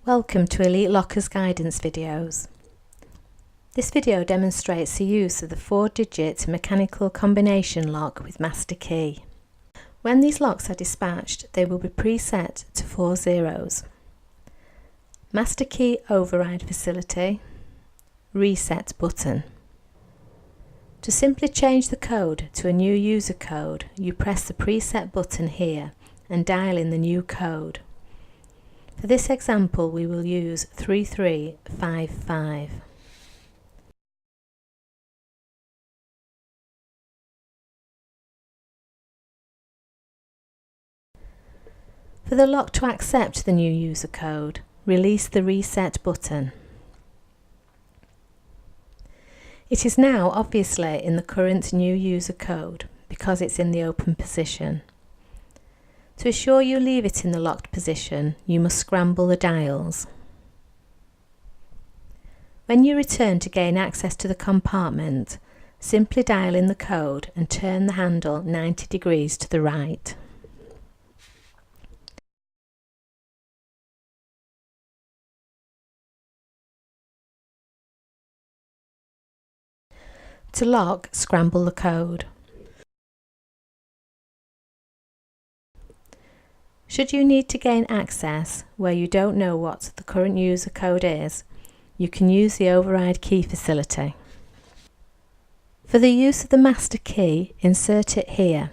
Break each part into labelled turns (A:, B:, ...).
A: Welcome to Elite Lockers guidance videos. This video demonstrates the use of the 4-digit mechanical combination lock with master key. When these locks are dispatched, they will be preset to 4 zeros. Master key override facility, reset button. To simply change the code to a new user code, you press the preset button here and dial in the new code. For this example, we will use 3355. For the lock to accept the new user code, release the reset button. It is now obviously in the current new user code because it's in the open position. To assure you leave it in the locked position, you must scramble the dials. When you return to gain access to the compartment, simply dial in the code and turn the handle 90 degrees to the right. To lock, scramble the code. Should you need to gain access where you don't know what the current user code is, you can use the override key facility. For the use of the master key, insert it here.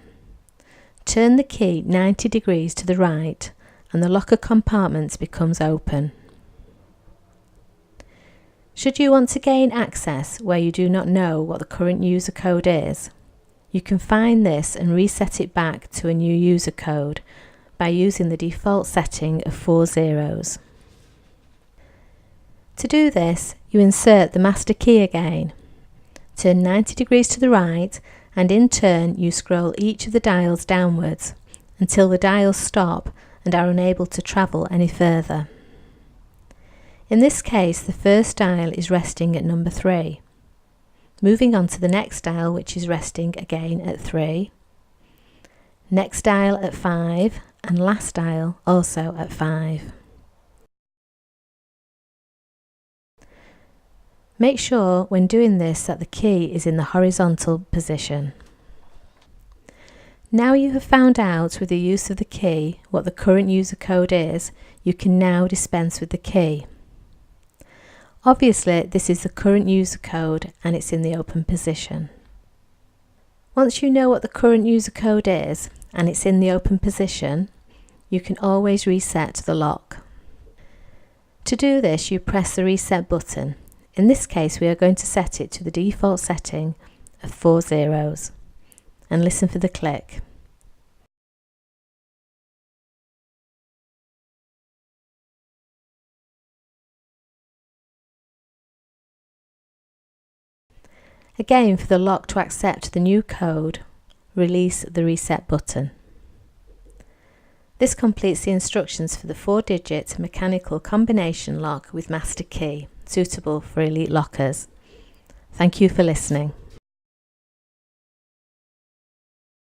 A: Turn the key 90 degrees to the right and the locker compartment becomes open. Should you want to gain access where you do not know what the current user code is, you can find this and reset it back to a new user code by using the default setting of 4 zeros. To do this, you insert the master key again, turn 90 degrees to the right, and in turn you scroll each of the dials downwards until the dials stop and are unable to travel any further. In this case, the first dial is resting at number 3. Moving on to the next dial, which is resting again at 3. Next dial at 5, and last dial also at 5. Make sure when doing this that the key is in the horizontal position. Now you have found out with the use of the key what the current user code is, you can now dispense with the key. Obviously, this is the current user code and it's in the open position. Once you know what the current user code is and it's in the open position, you can always reset the lock. To do this, you press the reset button. In this case, we are going to set it to the default setting of 4 zeros and listen for the click. Again, for the lock to accept the new code, release the reset button. This completes the instructions for the 4-digit mechanical combination lock with master key, suitable for Elite Lockers. Thank you for listening.